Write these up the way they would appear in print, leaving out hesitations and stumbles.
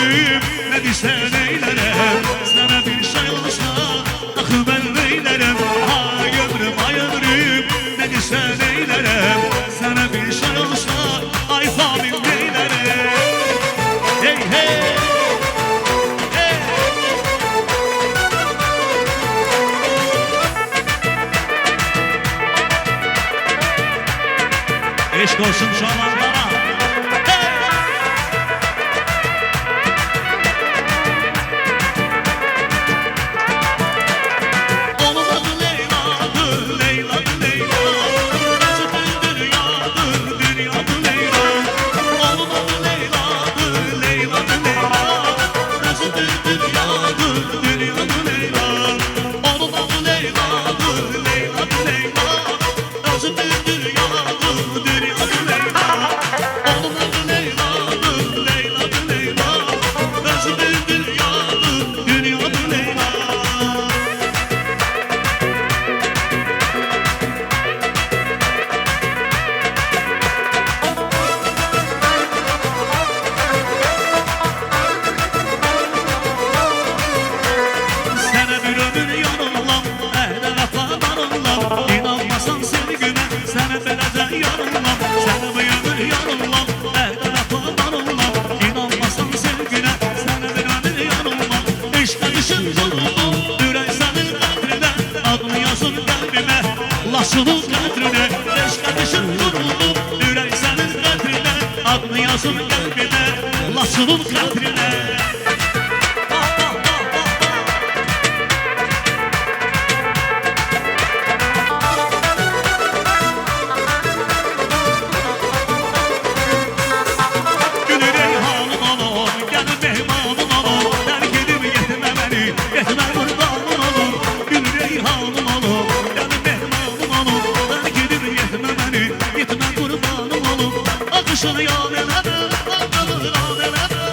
ömrüm ne desen eylerim. Sana bir şey olsa akı ben neylerim. Ay ömrüm ne desen eylerim. Sana bir şey olsa ay falim neylerim. Hey hey. Eşk olsun şamanlara. Onun adı Leyla'dır, Leyla'dır Leyla. Nasıl dünyadır, dünyadır Leyla. Onun adı Leyla'dır, Leyla'dır Leyla. Nasıl dünyadır, dünyadır Leyla. Onun adı Leyla'dır, Leyla'dır Leyla. Nasıl dünyadır. Lasının kadrine, eşkadışın vuruldum. Ürey senin kadrine, adını yazın kalbine. Lasının kadrine. Gülü reyhanım olur, gelin mehmanım olur. Terk edip yetme beni, yetme kurbanım olur. Gülü reyhanım olur. Akışını yol eleme, akıllı yol eleme.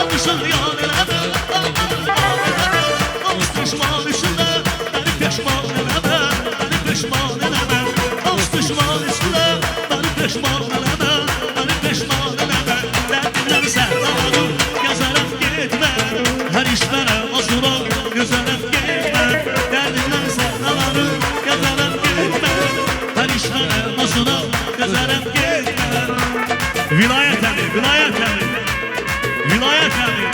Akışını yol eleme, akıllı yol eleme. Ağız pişman üstünde, beni peşman eleme. Beni peşman eleme. Ağız pişman üstünde, beni peşman eleme. Beni peşman eleme. Derdimden sen ağrım, yazarım gitme. Her işlere hazır ol, güzelim gitme. Derdimden sen ağrım, yazarım gitme. Vilayet Ali, vilayet Ali, vilayet Ali,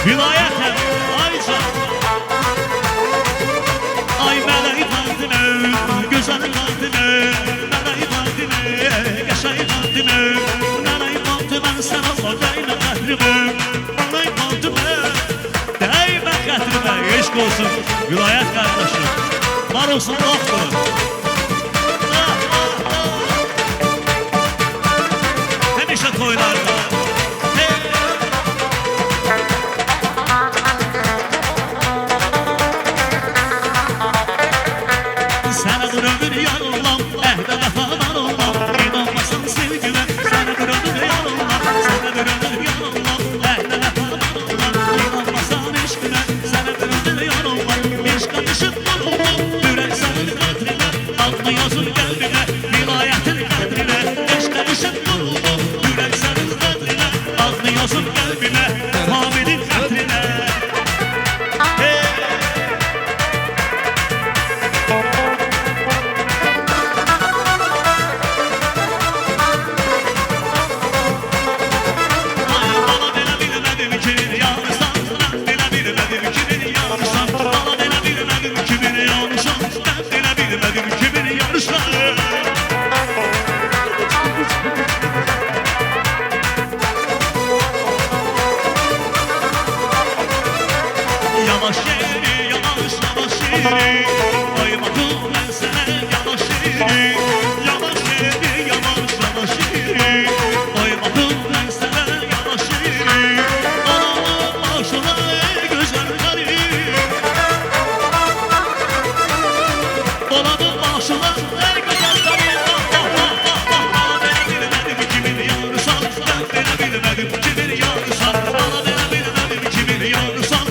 vilayet Ali, Ayca. Ay meleği kandine, güzel kandine, meleği kandine, yaşayı kandine, meleği kandine, sen Allah değme kahrime, meleği kandine, değme kahrime, eşk olsun, vilayet kardeşim, var olsun doktor. Toylarda sana bir ömür yarılam, ehde vefadan olmam. İnanmasan sevgime, sana bir ömür yarılam. Sana bir ömür yarılam, ehde vefadan olmam. İnanmasan eşkime, sana bir ömür yarılam. Eşk ateşin vuruldum, yürek senin kadrine. Adını yazın kalbine, vilayetin kadrine. Eşk ateşin vuruldum, yürek senin kadrine. Adını yazın kalbine, Hamid'in kadrine. Yavaş yeri, yavaş yavaş yeri. Koymadım ben sana yavaş yeri. Yavaş yeri, yavaş yavaş yeri. Koymadım ben sana yavaş yeri. Anamın başına ey güzel karı. Anamın başına ey güzel karı. Ben bilmedim kimin yanırsan. Ben bilmedim kimin yanırsan. Ben bilmedim kimin yanırsan.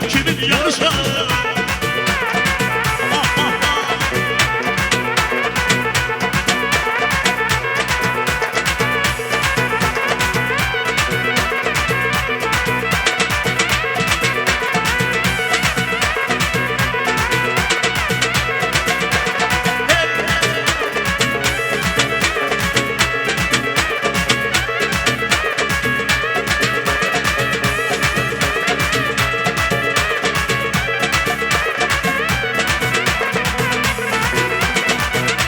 Kimin yarışa